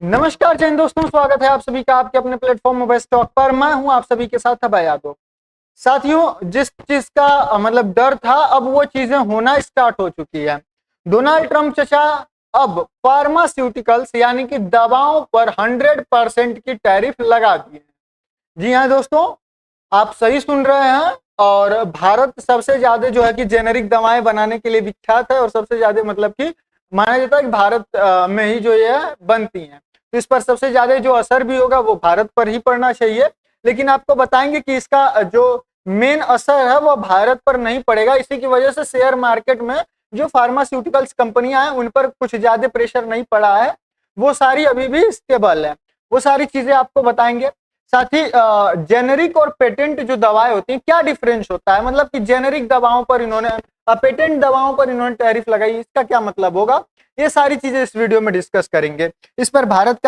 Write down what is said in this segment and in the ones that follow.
नमस्कार जैन दोस्तों, स्वागत है आप सभी का आपके अपने प्लेटफॉर्म मोबाइल स्टॉक पर। मैं हूं आप सभी के साथ अभय यादव। साथियों, जिस चीज का मतलब डर था, अब वो चीजें होना स्टार्ट हो चुकी है। डोनाल्ड ट्रंप चचा अब फार्मास्यूटिकल्स यानी कि दवाओं पर 100% की टैरिफ लगा दिए हैं। जी हाँ दोस्तों, आप सही सुन रहे हैं। और भारत सबसे ज्यादा जो है कि जेनेरिक दवाएं बनाने के लिए विख्यात है और सबसे ज्यादा मतलब कि माना जाता है कि भारत में ही जो ये बनती हैं। तो इस पर सबसे ज्यादा जो असर भी होगा वो भारत पर ही पड़ना चाहिए। लेकिन आपको बताएंगे कि इसका जो मेन असर है वो भारत पर नहीं पड़ेगा। इसी की वजह से शेयर मार्केट में जो फार्मास्यूटिकल्स कंपनियां हैं उन पर कुछ ज्यादा प्रेशर नहीं पड़ा है। वो सारी अभी भी स्टेबल है। वो सारी चीजें आपको बताएंगे। साथ ही जेनेरिक और पेटेंट जो दवाएं होती हैं, क्या डिफरेंस होता है, मतलब कि जेनेरिक दवाओं पर इन्होंने पेटेंट दवाओं पर इन्होंने टैरिफ लगाई, इसका क्या मतलब होगा, ये सारी चीजें इस वीडियो में डिस्कस करेंगे। इस पर भारत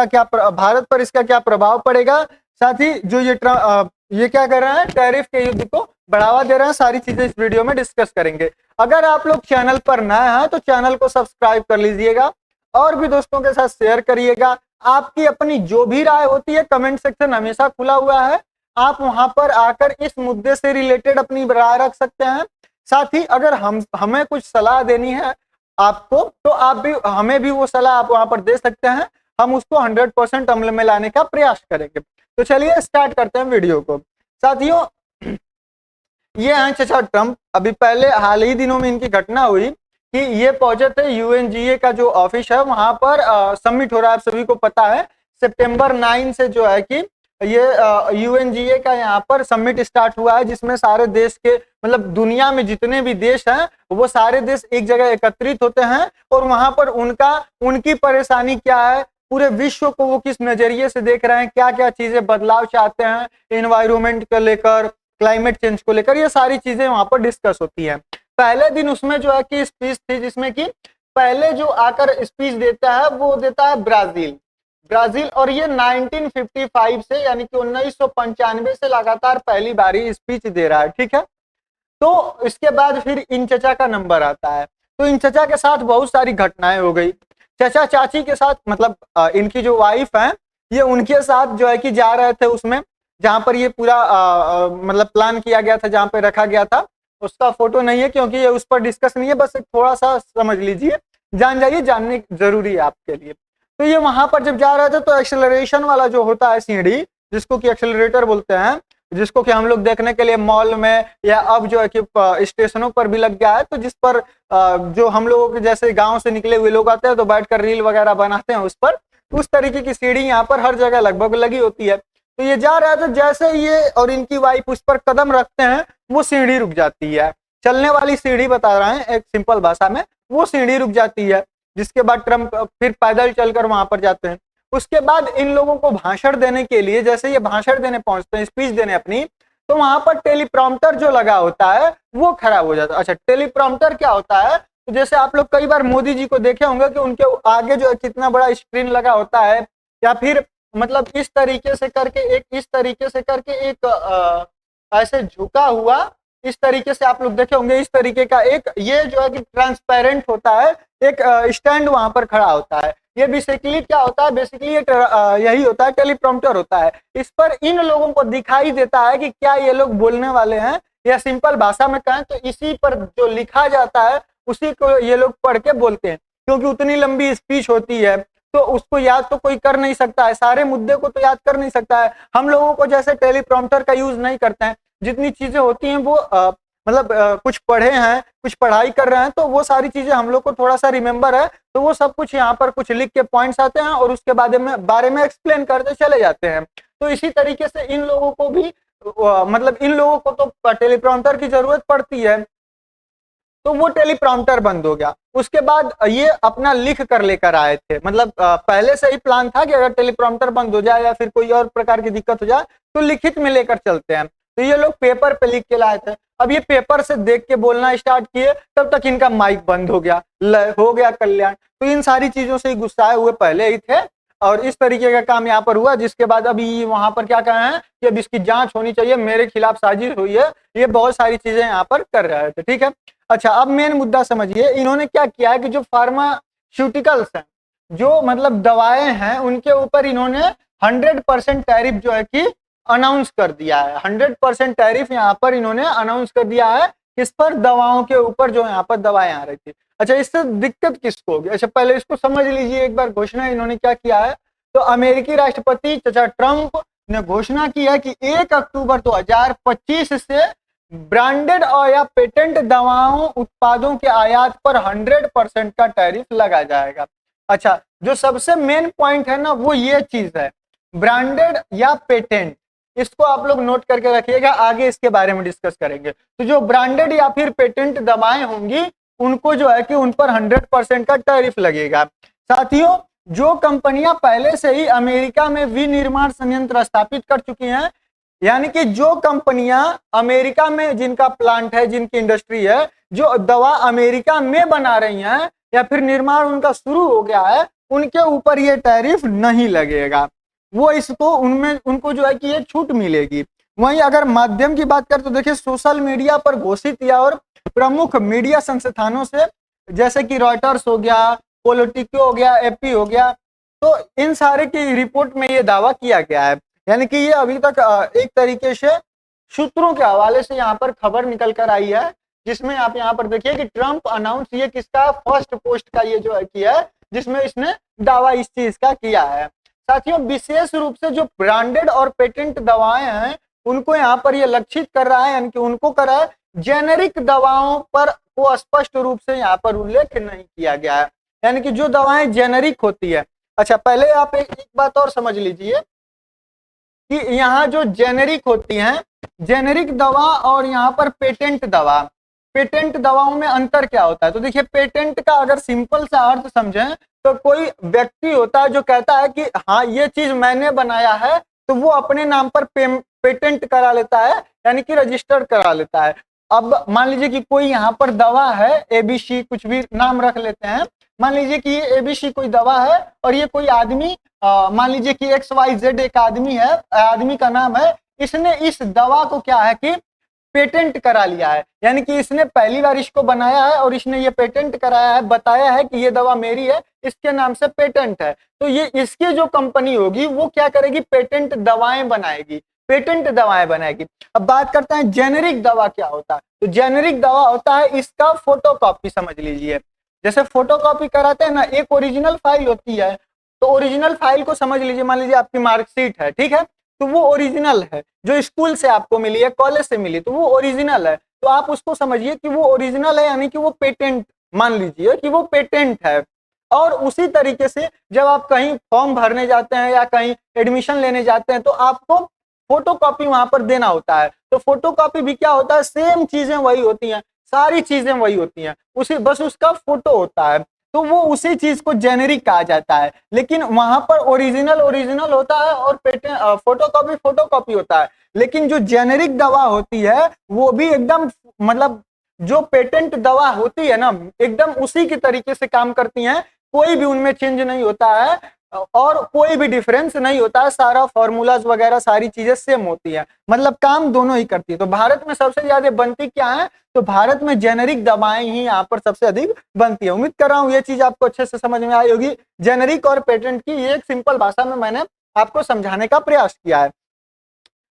पर इसका क्या प्रभाव पड़ेगा। साथ ही जो ये क्या कर रहे हैं, टैरिफ के युद्ध को बढ़ावा दे रहे हैं, सारी चीजें इस वीडियो में डिस्कस करेंगे। अगर आप लोग चैनल पर नए हैं तो चैनल को सब्सक्राइब कर लीजिएगा और भी दोस्तों के साथ शेयर करिएगा। आपकी अपनी जो भी राय होती है, कमेंट सेक्शन हमेशा खुला हुआ है। आप वहां पर आकर इस मुद्दे से रिलेटेड अपनी राय रख सकते हैं। साथ ही अगर हमें कुछ सलाह देनी है आपको, तो आप भी हमें भी वो सलाह आप वहां पर दे सकते हैं। हम उसको 100% अमल में लाने का प्रयास करेंगे। तो चलिए स्टार्ट करते हैं वीडियो को। साथियों, ये हैं चचा ट्रंप। अभी पहले हाल ही दिनों में इनकी घटना हुई कि ये पहुंचे थे यूएनजीए का जो ऑफिस है वहां पर सबमिट हो रहा है। आप सभी को पता है सितंबर 9 से जो है कि ये यूएनजीए का यहाँ पर सबमिट स्टार्ट हुआ है, जिसमें सारे देश के मतलब दुनिया में जितने भी देश हैं वो सारे देश एक जगह एकत्रित होते हैं और वहां पर उनकी परेशानी क्या है, पूरे विश्व को वो किस नजरिए से देख रहे हैं, क्या क्या चीजें बदलाव चाहते हैं एनवायरमेंट को लेकर, क्लाइमेट चेंज को लेकर, ये सारी चीजें वहां पर डिस्कस होती हैं। पहले दिन उसमें जो है कि स्पीच थी, जिसमें कि पहले जो आकर स्पीच देता है वो देता है ब्राजील। और ये 1955 से यानी कि 1995 से लगातार पहली बारी स्पीच दे रहा है। ठीक है, तो इसके बाद फिर इन चचा का नंबर आता है। तो इन चचा के साथ बहुत सारी घटनाएं हो गई। चचा चाची के साथ मतलब इनकी जो वाइफ है ये उनके साथ जो है कि जा रहे थे उसमें, जहां पर ये पूरा मतलब प्लान किया गया था, जहां पे रखा गया था। उसका फोटो नहीं है क्योंकि ये उस पर डिस्कस नहीं है, बस थोड़ा सा समझ लीजिए, जान जाइए, जानने जरूरी है आपके लिए। तो ये वहां पर जब जा रहे थे तो एक्सेलरेशन वाला जो होता है सीढ़ी, जिसको कि एक्सेलरेटर बोलते हैं, जिसको कि हम लोग देखने के लिए मॉल में या अब जो है कि स्टेशनों पर भी लग गया है, तो जिस पर जो हम लोगों के जैसे गांव से निकले हुए लोग आते हैं तो बैठकर रील वगैरह बनाते हैं उस पर, उस तरीके की सीढ़ी यहाँ पर हर जगह लगभग लगी होती है। तो ये जा रहा था, जैसे ये और इनकी वाइफ उस पर कदम रखते हैं वो सीढ़ी रुक जाती है। चलने वाली सीढ़ी बता रहे हैं एक सिंपल भाषा में, वो सीढ़ी रुक जाती है। जिसके बाद ट्रंप फिर पैदल चलकर वहां पर जाते हैं। उसके बाद इन लोगों को भाषण देने के लिए, जैसे ये भाषण देने पहुंचते हैं, स्पीच देने अपनी, तो वहां पर टेलीप्रॉम्प्टर जो लगा होता है वो खराब हो जाता है। अच्छा, टेलीप्रॉम्प्टर क्या होता है, तो जैसे आप लोग कई बार मोदी जी को देखे होंगे कि उनके आगे जो है कितना बड़ा स्क्रीन लगा होता है, या फिर मतलब इस तरीके से करके एक ऐसे झुका हुआ, इस तरीके से आप लोग देखे होंगे, इस तरीके का एक ये जो है कि ट्रांसपेरेंट होता है, एक स्टैंड वहां पर खड़ा होता है। ये बेसिकली क्या होता है, बेसिकली ये यही होता है, टेलीप्रॉम्प्टर होता है। इस पर इन लोगों को दिखाई देता है कि क्या ये लोग बोलने वाले हैं, या सिंपल भाषा में कहें तो इसी पर जो लिखा जाता है उसी को ये लोग पढ़ के बोलते हैं। क्योंकि उतनी लंबी स्पीच होती है तो उसको याद तो कोई कर नहीं सकता है, सारे मुद्दे को तो याद कर नहीं सकता है। हम लोगों को जैसे टेलीप्रॉम्प्टर का यूज नहीं करते हैं, जितनी चीजें होती हैं वो मतलब कुछ पढ़े हैं, कुछ पढ़ाई कर रहे हैं, तो वो सारी चीजें हम लोग को थोड़ा सा रिमेम्बर है, तो वो सब कुछ यहाँ पर कुछ लिख के पॉइंट्स आते हैं और उसके बारे में एक्सप्लेन करते चले जाते हैं। तो इसी तरीके से इन लोगों को भी मतलब इन लोगों को तो टेलीप्रॉम्प्टर की जरूरत पड़ती है, तो वो टेलीप्रॉम्प्टर बंद हो गया। उसके बाद ये अपना लिख कर लेकर आए थे, मतलब पहले से ही प्लान था कि अगर टेलीप्रॉम्प्टर बंद हो जाए या फिर कोई और प्रकार की दिक्कत हो जाए तो लिखित में लेकर चलते हैं। तो ये लोग पेपर पे लिख के लाए थे। अब ये पेपर से देख के बोलना स्टार्ट किए, तब तक इनका माइक बंद हो गया, हो गया कल्याण। तो इन सारी चीजों से गुस्साए हुए पहले ही थे और इस तरीके का काम यहाँ पर हुआ, जिसके बाद अभी वहां पर क्या कहे हैं कि अब इसकी जांच होनी चाहिए, मेरे खिलाफ साजिश हुई है, ये बहुत सारी चीजें यहाँ पर कर रहे थे। ठीक है, अच्छा अब मेन मुद्दा समझिए, इन्होंने क्या किया है कि जो फार्मास्यूटिकल्स हैं जो मतलब दवाएं हैं उनके ऊपर इन्होंने 100% टैरिफ जो है कि अनाउंस कर दिया है। 100% टैरिफ यहाँ पर इन्होंने अनाउंस कर दिया है, किस पर? दवाओं के ऊपर, जो यहाँ पर दवाएं आ रही थी। अच्छा, इससे दिक्कत किसको होगी? अच्छा, पहले इसको समझ लीजिए एक बार। घोषणा इन्होंने क्या किया है, तो अमेरिकी राष्ट्रपति चाचा ट्रंप ने घोषणा की है कि 1 अक्टूबर 2025 से ब्रांडेड और या पेटेंट दवाओं उत्पादों के आयात पर 100% का टैरिफ लगा जाएगा। अच्छा, जो सबसे मेन पॉइंट है ना, वो ये चीज है, ब्रांडेड या पेटेंट। इसको आप लोग नोट करके रखिएगा, आगे इसके बारे में डिस्कस करेंगे। तो जो ब्रांडेड या फिर पेटेंट दवाएं होंगी, उनको जो है कि उन पर 100% का टैरिफ लगेगा। साथियों, जो कंपनियां पहले से ही अमेरिका में विनिर्माण संयंत्र स्थापित कर चुकी हैं, यानी कि जो कंपनियां अमेरिका में जिनका प्लांट है, जिनकी इंडस्ट्री है, जो दवा अमेरिका में बना रही हैं या फिर निर्माण उनका शुरू हो गया है, उनके ऊपर ये टैरिफ नहीं लगेगा। वो इसको उनमें उनको जो है कि ये छूट मिलेगी। वहीं अगर माध्यम की बात करें तो देखिए, सोशल मीडिया पर घोषित या और प्रमुख मीडिया संस्थानों से, जैसे कि रॉयटर्स हो गया, पॉलिटिको हो गया, एपी हो गया, तो इन सारे की रिपोर्ट में ये दावा किया गया है। यानी कि ये अभी तक एक तरीके से सूत्रों के हवाले से यहाँ पर खबर निकल कर आई है, जिसमें आप यहाँ पर देखिए कि ट्रंप अनाउंस, ये किसका फर्स्ट पोस्ट का ये जो है किया है, जिसमें इसने दावा इस चीज का किया है। साथियों, विशेष रूप से जो ब्रांडेड और पेटेंट दवाएं हैं, उनको यहाँ पर ये लक्षित कर रहा है, यानी कि उनको कर रहा है। जेनेरिक दवाओं पर को स्पष्ट रूप से यहाँ पर उल्लेख नहीं किया गया है, यानी कि जो दवाएं जेनेरिक होती है। अच्छा, पहले आप एक बात और समझ लीजिए कि यहाँ जो जेनेरिक होती हैं, जेनेरिक दवा और यहाँ पर पेटेंट दवा, पेटेंट दवाओं में अंतर क्या होता है? तो देखिए, पेटेंट का अगर सिंपल सा अर्थ समझें तो कोई व्यक्ति होता है जो कहता है कि हाँ, ये चीज मैंने बनाया है, तो वो अपने नाम पर पेटेंट करा लेता है, यानी कि रजिस्टर्ड करा लेता है। अब मान लीजिए कि कोई यहाँ पर दवा है, एबीसी, कुछ भी नाम रख लेते हैं। मान लीजिए कि ये एबीसी कोई दवा है और ये कोई आदमी, मान लीजिए कि XYZ एक आदमी है, आदमी का नाम है, इसने इस दवा को क्या है कि पेटेंट करा लिया है, यानी कि इसने पहली बार इसको बनाया है और इसने ये पेटेंट कराया है, बताया है कि ये दवा मेरी है, इसके नाम से पेटेंट है। तो ये इसकी जो कंपनी होगी वो क्या करेगी? पेटेंट दवाएं बनाएगी, पेटेंट दवाएं बनाएगी। अब बात करते हैं जेनेरिक दवा क्या होता है। तो जेनेरिक दवा होता है इसका फोटोकॉपी, समझ लीजिए। जैसे फोटोकॉपी कराते हैं ना, एक ओरिजिनल फाइल होती है, तो ओरिजिनल फाइल को समझ लीजिए, मान लीजिए आपकी मार्कशीट है, ठीक है, तो वो ओरिजिनल है, जो स्कूल से आपको मिली है, कॉलेज से मिली, तो वो ओरिजिनल है। तो आप उसको समझिए कि वो ओरिजिनल है, यानी कि वो पेटेंट, मान लीजिए कि वो पेटेंट है। और उसी तरीके से जब आप कहीं फॉर्म भरने जाते हैं या कहीं एडमिशन लेने जाते हैं, तो आपको फोटोकॉपी वहां पर देना होता है। तो फोटोकॉपी भी क्या होता है? सेम चीजें वही होती हैं, सारी चीजें वही होती हैं, उसी बस उसका फोटो होता है, तो वो उसी चीज को जेनेरिक कहा जाता है। लेकिन वहां पर ओरिजिनल ओरिजिनल होता है और फोटोकॉपी फोटोकॉपी होता है। लेकिन जो जेनेरिक दवा होती है वो भी एकदम, मतलब जो पेटेंट दवा होती है ना, एकदम उसी की तरीके से काम करती हैं, कोई भी उनमें चेंज नहीं होता है और कोई भी डिफरेंस नहीं होता है, सारा फॉर्मूलाज वगैरह सारी चीजें सेम होती है, मतलब काम दोनों ही करती है। तो भारत में सबसे ज्यादा बनती क्या है? तो भारत में जेनेरिक दवाएं ही यहाँ पर सबसे अधिक बनती है। उम्मीद कर रहा हूँ ये चीज आपको अच्छे से समझ में आई होगी। जेनेरिक और पेटेंट की एक सिंपल भाषा में मैंने आपको समझाने का प्रयास किया है।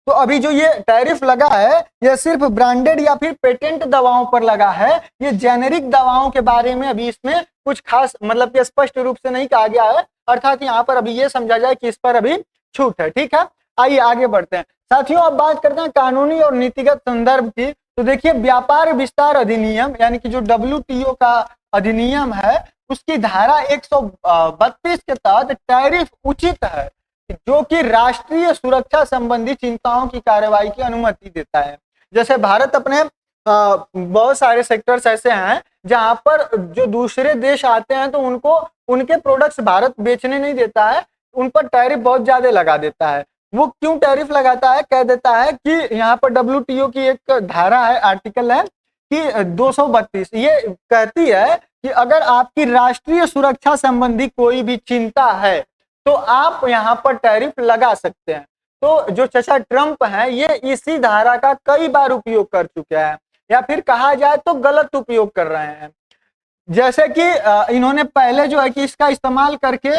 तो अभी जो ये टैरिफ लगा है, ये सिर्फ ब्रांडेड या फिर पेटेंट दवाओं पर लगा है। ये जेनेरिक दवाओं के बारे में अभी इसमें कुछ खास, मतलब कि स्पष्ट रूप से नहीं कहा गया है, अर्थात यहाँ पर अभी ये समझा जाए कि इस पर अभी छूट है। ठीक है, आइए आगे बढ़ते हैं। साथियों, अब बात करते हैं कानूनी और नीतिगत संदर्भ की। तो देखिए, व्यापार विस्तार अधिनियम, यानी कि जो WTO का अधिनियम है, उसकी धारा 132 के तहत टैरिफ उचित है, जो कि राष्ट्रीय सुरक्षा संबंधी चिंताओं की कार्रवाई की अनुमति देता है। जैसे भारत अपने बहुत सारे सेक्टर्स ऐसे हैं जहां पर जो दूसरे देश आते हैं तो उनको उनके प्रोडक्ट्स भारत बेचने नहीं देता है, उन पर टैरिफ बहुत ज्यादा लगा देता है। वो क्यों टैरिफ लगाता है? कह देता है कि यहाँ पर WTO की एक धारा है, आर्टिकल है कि 232, ये कहती है कि अगर आपकी राष्ट्रीय सुरक्षा संबंधी कोई भी चिंता है तो आप यहाँ पर टैरिफ लगा सकते हैं। तो जो चाचा ट्रंप हैं, ये इसी धारा का कई बार उपयोग कर चुके हैं, या फिर कहा जाए तो गलत उपयोग कर रहे हैं। जैसे कि इन्होंने पहले जो है कि इसका इस्तेमाल करके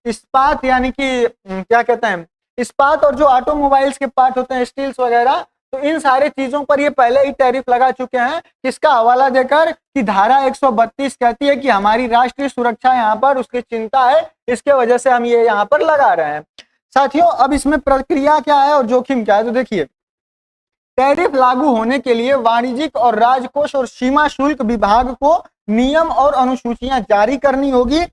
इस्पात यानी कि क्या कहते हैं, इस्पात और जो ऑटोमोबाइल्स के पार्ट होते हैं स्टील्स वगैरह, तो इन सारे चीजों पर ये पहले ही टैरिफ लगा चुके हैं। किसका हवाला देकर कि धारा 132 कहती है कि हमारी राष्ट्रीय सुरक्षा यहाँ पर उसकी चिंता है, इसके वजह से हम ये यहाँ पर लगा रहे हैं। साथियों अब इसमें प्रक्रिया क्या है और जोखिम क्या है, तो देखिए टैरिफ लागू होने के लिए वाणिज्यिक और राजकोष और सीमा शुल्क विभाग को नियम और अनुसूचियां जारी करनी होगी।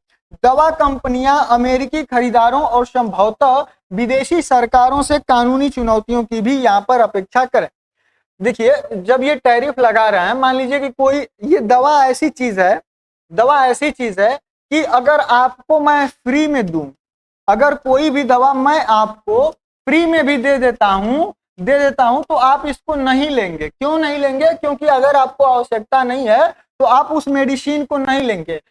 दवा कंपनियां अमेरिकी खरीदारों और संभवतः विदेशी सरकारों से कानूनी चुनौतियों की भी यहाँ पर अपेक्षा करें। देखिए जब ये टैरिफ लगा रहे हैं, मान लीजिए कि कोई ये दवा ऐसी चीज है कि अगर आपको मैं फ्री में दूं, अगर कोई भी दवा मैं आपको फ्री में भी दे देता हूं तो आप इसको नहीं लेंगे। क्यों नहीं लेंगे? क्योंकि अगर आपको आवश्यकता नहीं है तो आप उस मेडिसिन को नहीं लेंगे।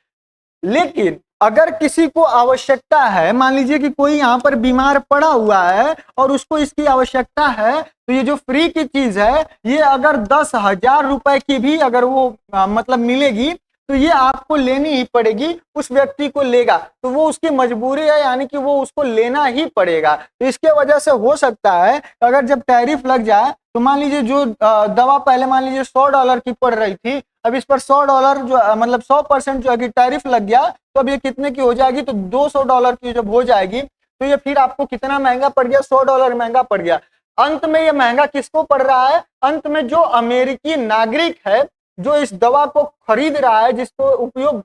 लेकिन अगर किसी को आवश्यकता है, मान लीजिए कि कोई यहाँ पर बीमार पड़ा हुआ है और उसको इसकी आवश्यकता है, तो ये जो फ्री की चीज है ये अगर 10,000 रुपए की भी अगर वो मतलब मिलेगी तो ये आपको लेनी ही पड़ेगी, उस व्यक्ति को लेगा तो वो उसकी मजबूरी है, यानी कि वो उसको लेना ही पड़ेगा। तो इसके वजह से हो सकता है अगर जब टैरिफ लग जाए तो मान लीजिए जो दवा पहले मान लीजिए $100 की पड़ रही थी, अब इस पर $100 जो मतलब 100% जो है कि टैरिफ लग गया, तो अब ये कितने की हो जाएगी, तो $200 की जब हो जाएगी तो ये फिर आपको कितना महंगा पड़ गया, $100 महंगा पड़ गया। अंत में ये महंगा किसको पड़ रहा है? अंत में जो अमेरिकी नागरिक है जो इस दवा को खरीद रहा है, जिसको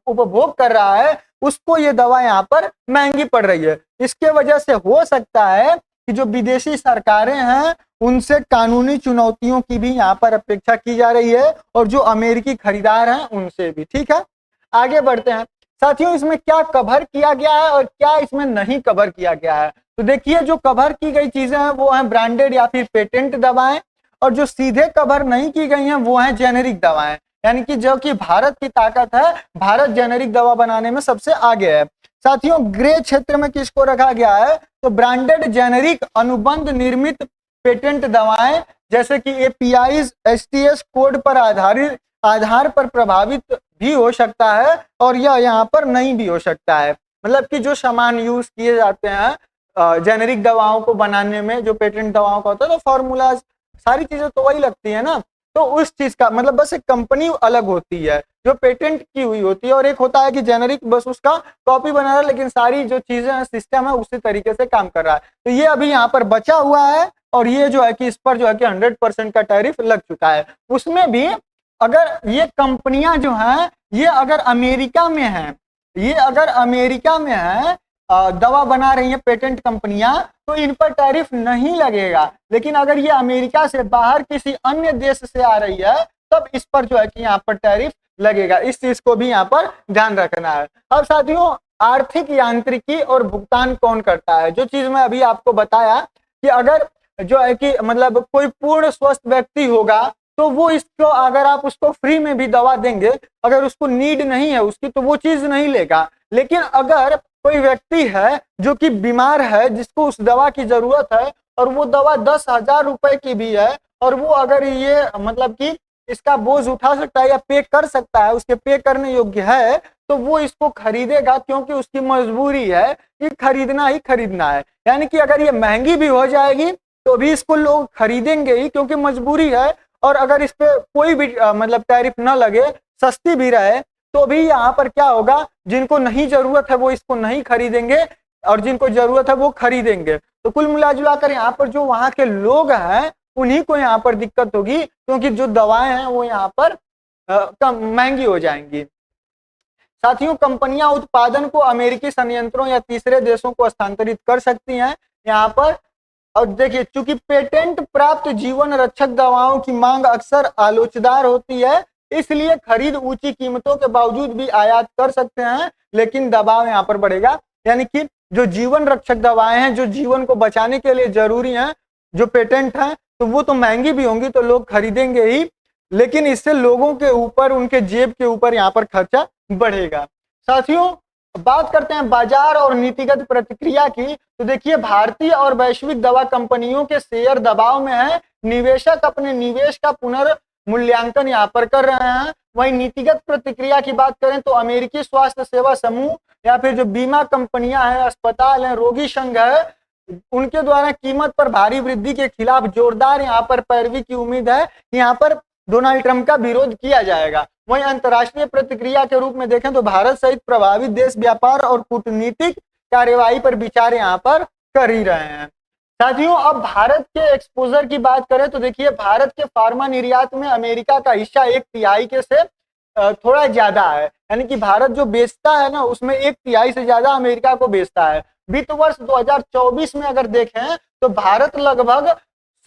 उपभोग कर रहा है, उसको ये दवा यहाँ पर महंगी पड़ रही है। इसके वजह से हो सकता है कि जो विदेशी सरकारें हैं उनसे कानूनी चुनौतियों की भी यहाँ पर अपेक्षा की जा रही है और जो अमेरिकी खरीदार हैं उनसे भी। ठीक है, आगे बढ़ते हैं। साथियों इसमें क्या कवर किया गया है और क्या इसमें नहीं कवर किया गया है, तो देखिए जो कवर की गई चीजें हैं वो हैं ब्रांडेड या फिर पेटेंट दवाएं, और जो सीधे कवर नहीं की गई हैं वो हैं जेनेरिक दवाएं। यानी कि जो कि भारत की ताकत है, भारत जेनेरिक दवा बनाने में सबसे आगे है। साथियों ग्रे क्षेत्र में किसको रखा गया है, तो ब्रांडेड जेनेरिक अनुबंध निर्मित पेटेंट दवाएं जैसे कि एपीआईज एसटीएस कोड पर आधार पर प्रभावित भी हो सकता है और यह यहाँ पर नहीं भी हो सकता है। मतलब कि जो सामान यूज किए जाते हैं जेनेरिक दवाओं को बनाने में, जो पेटेंट दवाओं का होता है, तो फॉर्मूला सारी चीजें तो वही लगती है ना, तो उस चीज का मतलब बस एक कंपनी अलग होती है जो पेटेंट की हुई होती है, और एक होता है कि जेनेरिक बस उसका कॉपी बना रहा है लेकिन सारी जो चीजें हैं सिस्टम है उसी तरीके से काम कर रहा है। तो ये अभी यहाँ पर बचा हुआ है और ये जो है कि इस पर जो है कि 100% का टैरिफ लग चुका है। उसमें भी अगर ये कंपनियां जो हैं ये अगर अमेरिका में हैं, ये अगर अमेरिका में है दवा बना रही है पेटेंट कंपनियां, तो इन पर टैरिफ नहीं लगेगा। लेकिन अगर ये अमेरिका से बाहर किसी अन्य देश से आ रही है तब इस पर जो है कि यहाँ पर टैरिफ लगेगा। इस चीज को भी यहाँ पर ध्यान रखना है। अब साथियों आर्थिक यांत्रिकी और भुगतान कौन करता है, जो चीज मैं अभी आपको बताया कि अगर जो है कि मतलब कोई पूर्ण स्वस्थ व्यक्ति होगा तो वो इसको अगर आप उसको फ्री में भी दवा देंगे, अगर उसको नीड नहीं है उसकी तो वो चीज नहीं लेगा। लेकिन अगर कोई व्यक्ति है जो कि बीमार है, जिसको उस दवा की जरूरत है और वो दवा 10,000 रुपए की भी है और वो अगर ये मतलब कि इसका बोझ उठा सकता है या पे कर सकता है, उसके पे करने योग्य है, तो वो इसको खरीदेगा क्योंकि उसकी मजबूरी है कि खरीदना ही खरीदना है। यानी कि अगर ये महंगी भी हो जाएगी तो भी इसको लोग खरीदेंगे ही क्योंकि मजबूरी है, और अगर इस पे कोई भी मतलब टैरिफ ना लगे, सस्ती भी रहे, तो भी यहाँ पर क्या होगा, जिनको नहीं जरूरत है वो इसको नहीं खरीदेंगे और जिनको जरूरत है वो खरीदेंगे। तो कुल मिलाजुलाकर यहाँ पर जो वहाँ के लोग हैं उन्हीं को यहाँ पर दिक्कत होगी क्योंकि जो दवाएं हैं वो यहाँ पर कम महंगी हो जाएंगी। साथियों कंपनियां उत्पादन को अमेरिकी संयंत्रों या तीसरे देशों को हस्तांतरित कर सकती हैं यहाँ पर। और देखिए चूंकि पेटेंट प्राप्त जीवन रक्षक दवाओं की मांग अक्सर आलोचदार होती है, इसलिए खरीद ऊंची कीमतों के बावजूद भी आयात कर सकते हैं, लेकिन दबाव यहाँ पर बढ़ेगा। यानी कि जो जीवन रक्षक दवाएं हैं, जो जीवन को बचाने के लिए जरूरी हैं, जो पेटेंट हैं, तो वो तो महंगी भी होंगी तो लोग खरीदेंगे ही, लेकिन इससे लोगों के ऊपर, उनके जेब के ऊपर यहाँ पर खर्चा बढ़ेगा। साथियों बात करते हैं बाजार और नीतिगत प्रतिक्रिया की, तो देखिए भारतीय और वैश्विक दवा कंपनियों के शेयर दबाव में है। निवेशक अपने निवेश का मूल्यांकन यहाँ पर कर रहे हैं। वहीं नीतिगत प्रतिक्रिया की बात करें तो अमेरिकी स्वास्थ्य सेवा समूह या फिर जो बीमा कंपनियां हैं, अस्पताल हैं, रोगी संघ है, उनके द्वारा कीमत पर भारी वृद्धि के खिलाफ जोरदार यहाँ पर पैरवी की उम्मीद है कि यहाँ पर डोनाल्ड ट्रंप का विरोध किया जाएगा। वहीं अंतर्राष्ट्रीय प्रतिक्रिया के रूप में देखें तो भारत सहित प्रभावित देश व्यापार और कूटनीतिक कार्यवाही पर विचार यहाँ पर कर ही रहे हैं। साथियों, अब भारत के एक्सपोजर की बात करें तो देखिए भारत के फार्मा निर्यात में अमेरिका का हिस्सा 1/3 के से थोड़ा ज्यादा है, यानी कि भारत जो बेचता है ना उसमें 1/3 से ज्यादा अमेरिका को बेचता है। वित्त वर्ष 2024 में अगर देखें तो भारत लगभग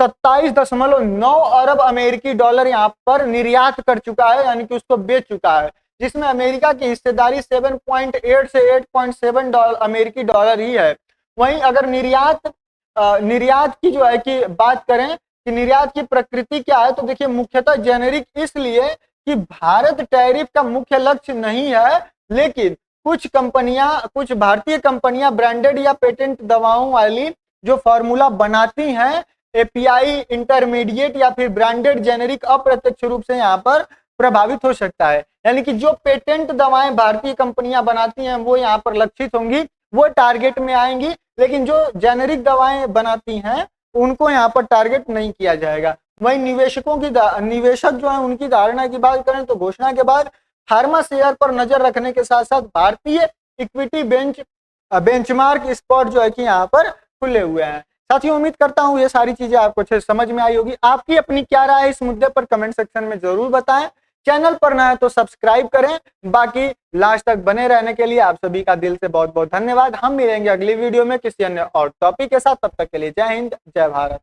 27.9 अरब अमेरिकी डॉलर यहाँ पर निर्यात कर चुका है, यानी कि उसको बेच चुका है, जिसमें अमेरिका की हिस्सेदारी 7.8 से 8.7 अमेरिकी डॉलर ही है। वहीं अगर निर्यात की जो है कि बात करें कि निर्यात की प्रकृति क्या है तो देखिए मुख्यतः जेनेरिक, इसलिए कि भारत टैरिफ का मुख्य लक्ष्य नहीं है, लेकिन कुछ भारतीय कंपनियां ब्रांडेड या पेटेंट दवाओं वाली जो फार्मूला बनाती हैं, एपीआई, इंटरमीडिएट या फिर ब्रांडेड जेनेरिक अप्रत्यक्ष रूप से यहाँ पर प्रभावित हो सकता है। यानी कि जो पेटेंट दवाएं भारतीय कंपनियां बनाती हैं वो यहाँ पर लक्षित होंगी, वो टारगेट में आएंगी, लेकिन जो जेनेरिक दवाएं बनाती हैं उनको यहाँ पर टारगेट नहीं किया जाएगा। वहीं निवेशक जो है उनकी धारणा की बात करें तो घोषणा के बाद फार्मा शेयर पर नजर रखने के साथ साथ भारतीय इक्विटी बेंचमार्क स्पॉट जो है कि यहाँ पर खुले हुए हैं। साथियों, उम्मीद करता हूँ ये सारी चीजें आपको अच्छे समझ में आई होगी। आपकी अपनी क्या राय है इस मुद्दे पर कमेंट सेक्शन में जरूर बताएं। चैनल पर नया है तो सब्सक्राइब करें। बाकी लास्ट तक बने रहने के लिए आप सभी का दिल से बहुत बहुत धन्यवाद। हम मिलेंगे अगली वीडियो में किसी अन्य और टॉपिक के साथ। तब तक के लिए जय हिंद, जय भारत।